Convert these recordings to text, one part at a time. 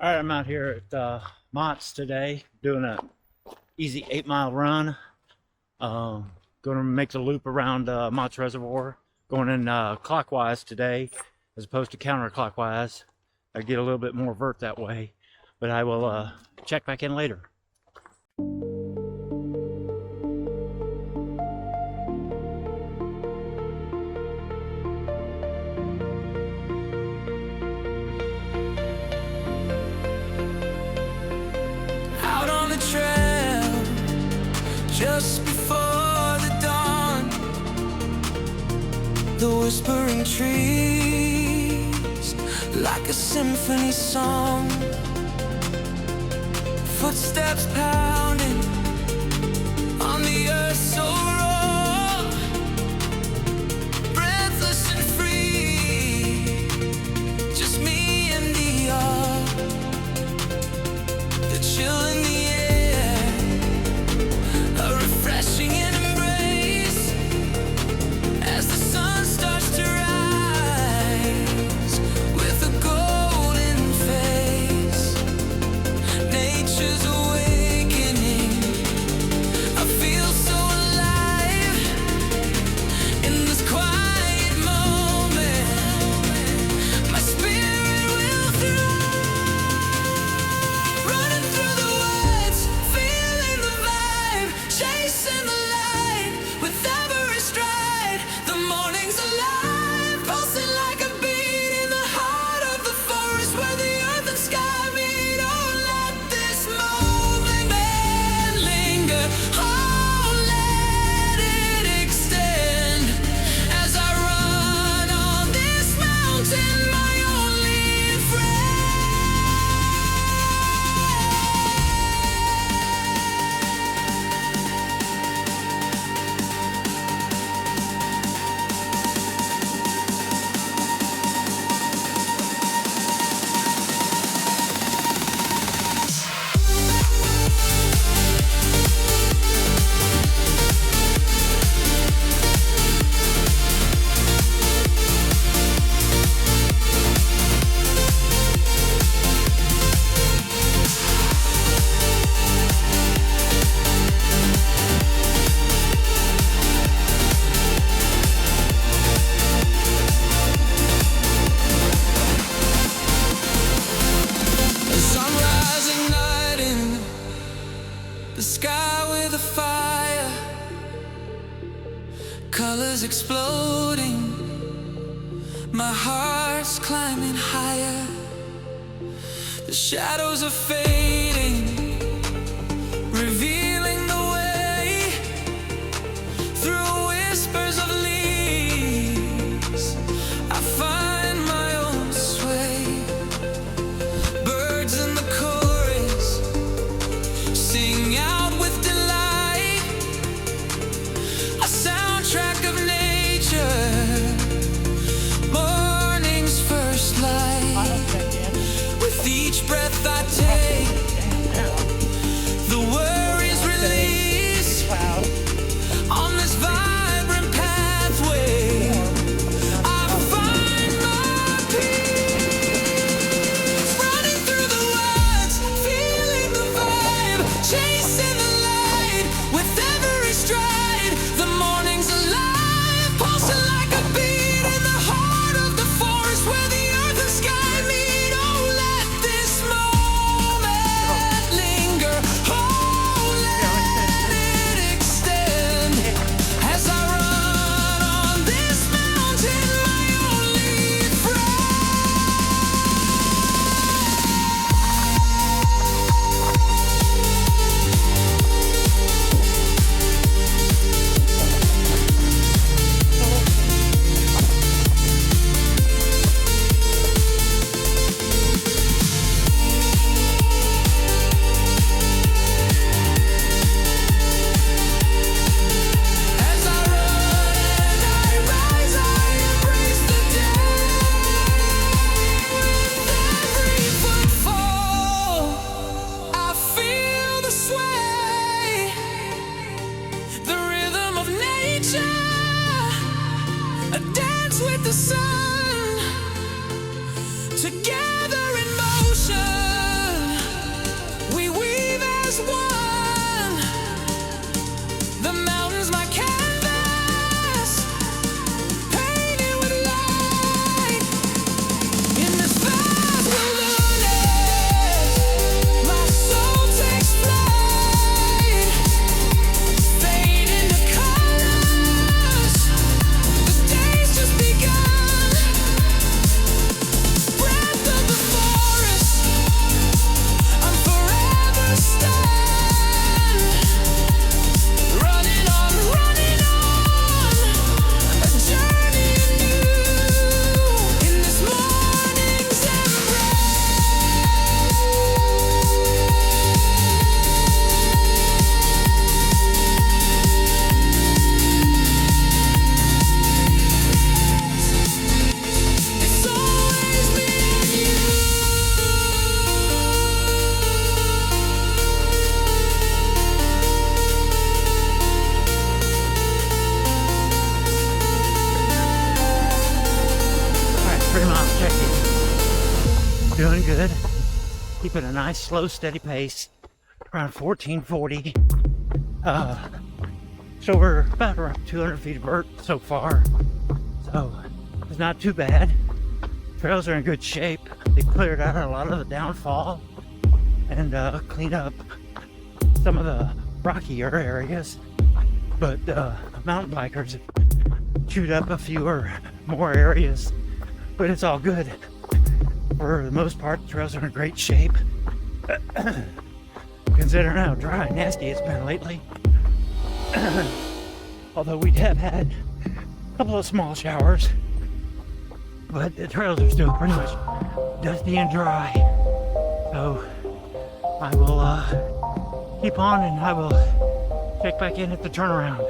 All right, I'm out here at Motts today doing a easy 8-mile run. Going to make the loop around Motts Reservoir, going in clockwise today as opposed to counterclockwise. I get a little bit more vert that way, but I will check back in later. Trail just before the dawn, the whispering trees like a symphony song, footsteps pounding on the earth so raw, breathless and free, just me and the awe, the chill in the air, refreshing an embrace as the sun starts to rise with a golden face. Nature's awakening. I feel so alive in this quiet moment. My spirit will thrive. Running through the woods, feeling the vibe, chasing the light with every stride. The morning's alive, pulsing like a beat in the heart of the forest where the earth and sky meet. Oh, let this moment linger. Oh, let it extend as I run on this mountain, my only friend. The sunrise igniting the sky with a fire, colors exploding, my heart's climbing higher. The shadows are fading, revealing the way through whispers of leaves. I find my own sway. Birds in the chorus sing out with delight, a soundtrack of nature, morning's first light. With each breath I take, the worries release on this vibrant pathway. I find my peace, running through the woods, feeling the vibe, chasing the light with every stride. The morning's alive, pulsing like a beat in the heart of the forest where the earth and sky meet. Oh, let this moment linger. Oh, let it extend as I run on this mountain, my only friend. As I run and I rise, I embrace the day. With every footfall, I feel the sway, the rhythm of nature, a dance with the sun, together in motion. is one. The mountains my canvas, painted with light. In this vast wilderness, my soul takes flight. Fade into colors, the day's just begun. Breath of the forest, I'm forever stand. Running on, a journey anew in this morning's It's always me and you. Alright, 3 miles, check it. Doing good. Keeping a nice, slow, steady pace. Around 1440. So we're about around 200 feet of vert so far. So it's not too bad. Trails are in good shape. They cleared out a lot of the downfall and cleaned up some of the rockier areas. But mountain bikers have chewed up a few or more areas. But it's all good. For the most part, the trails are in great shape. Considering how dry and nasty it's been lately. Although we have had a couple of small showers. But the trails are still pretty much dusty and dry. So I will keep on and I will check back in at the turnaround.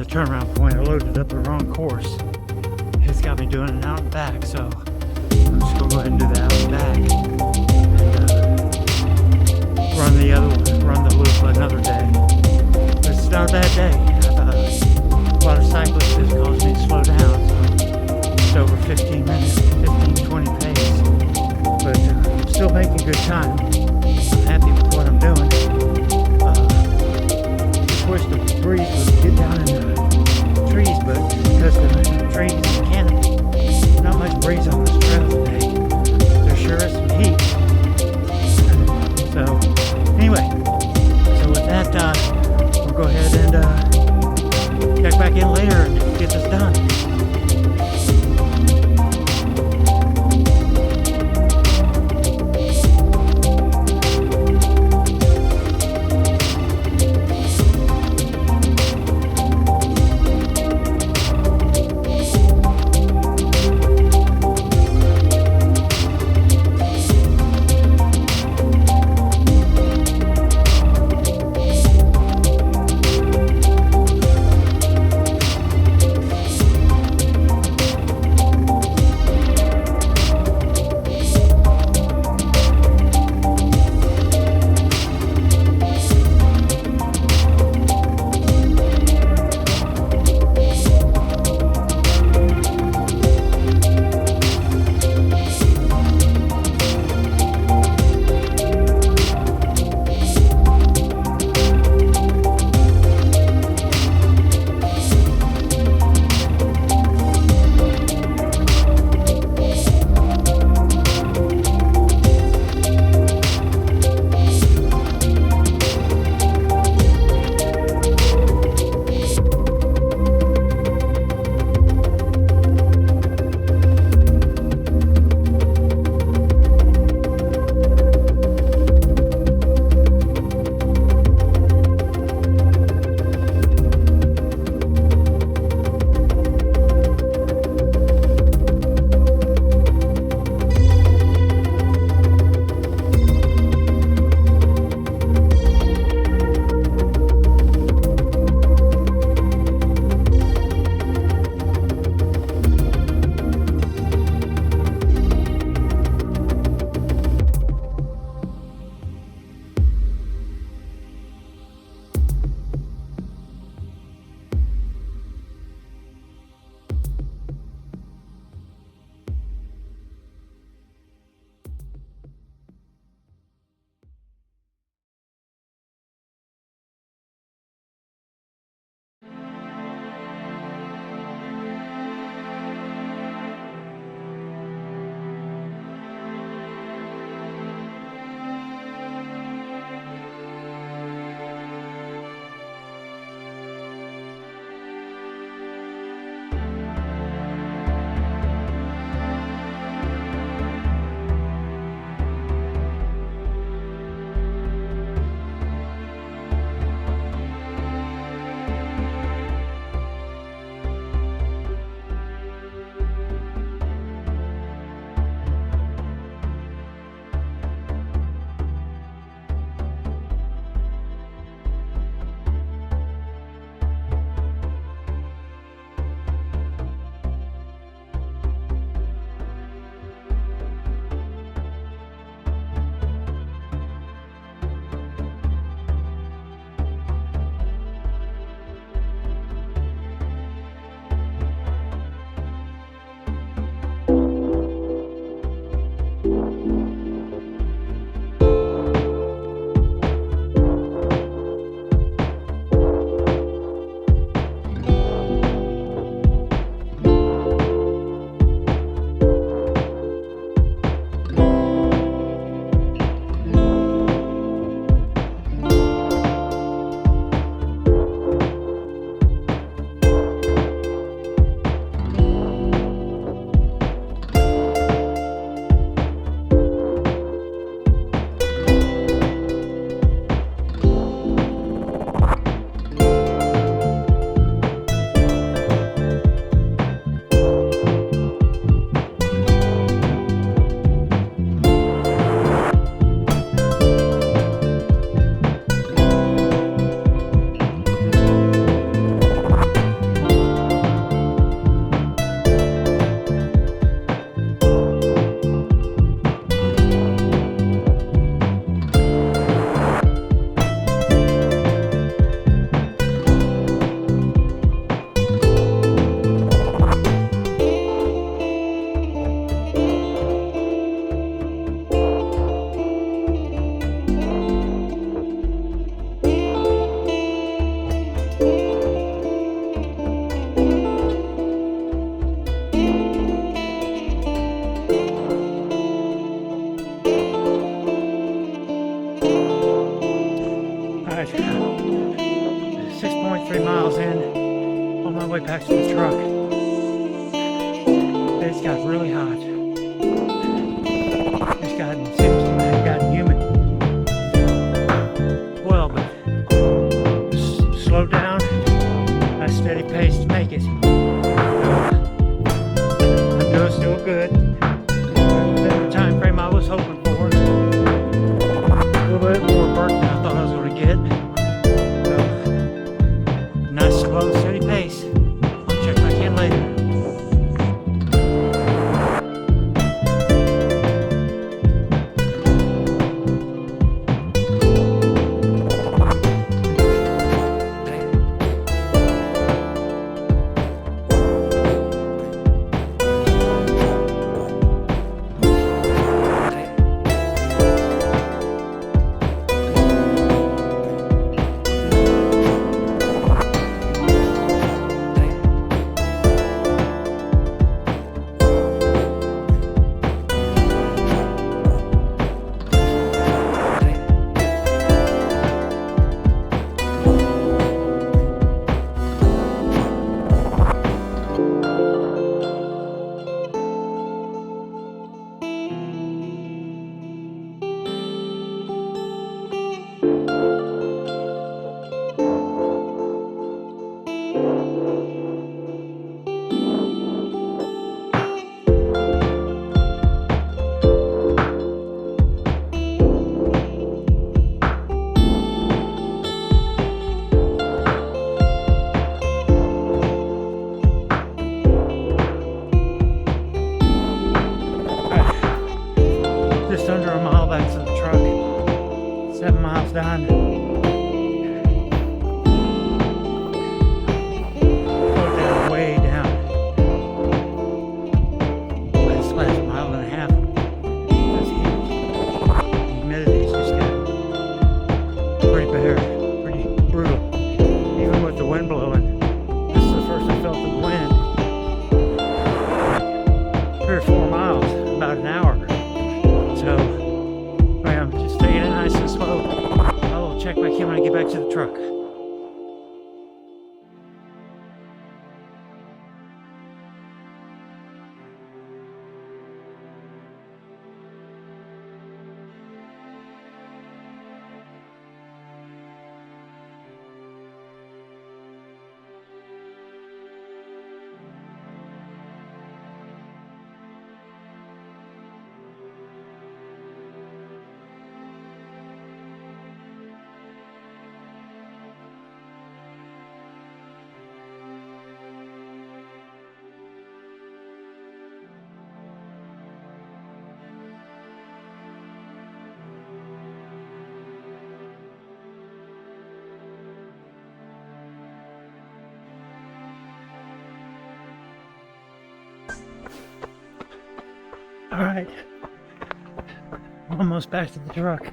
turnaround point. I loaded up the wrong course. It's got me doing it out and back, so I'm just gonna go ahead and do that out and back. And run the loop another day. But it's not a bad day. A lot of cyclists has caused me to slow down, so it's over 15 minutes, 15-20 pace. But I'm still making good time. I'm happy with what I'm doing. Just wish the breeze would get down in the trees, but because the trees and canopy, not much breeze on this trail today. There sure is some heat. So anyway, so with that, we'll go ahead and check back in later and get this done. back to the truck. It's got really hot. It's gotten humid. Well, but slow down. A steady pace to make it. I'm doing still good. The time frame I was hoping for. A little bit more work than I thought I was going to get. So, nice, slow, steady pace. I'll check back in later. Just under a mile back to the truck. 7 miles down. Slow down, way down. Last mile and a half. That's huge. The humidity's just got pretty bare, pretty brutal. Even with the wind blowing. This is the first I felt the wind. 3 or 4 miles, about an hour. So, I'm just taking it nice and slow. I will check back in when I get back to the truck. All right, almost back to the truck,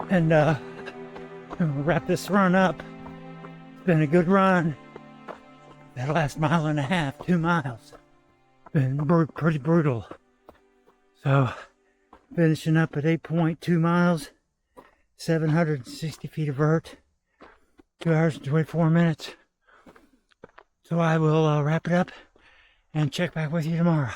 and we'll wrap this run up. It's been a good run. That last mile and a half, 2 miles, been pretty brutal. So finishing up at 8.2 miles, 760 feet of vert, 2 hours and 24 minutes. So I will wrap it up and check back with you tomorrow.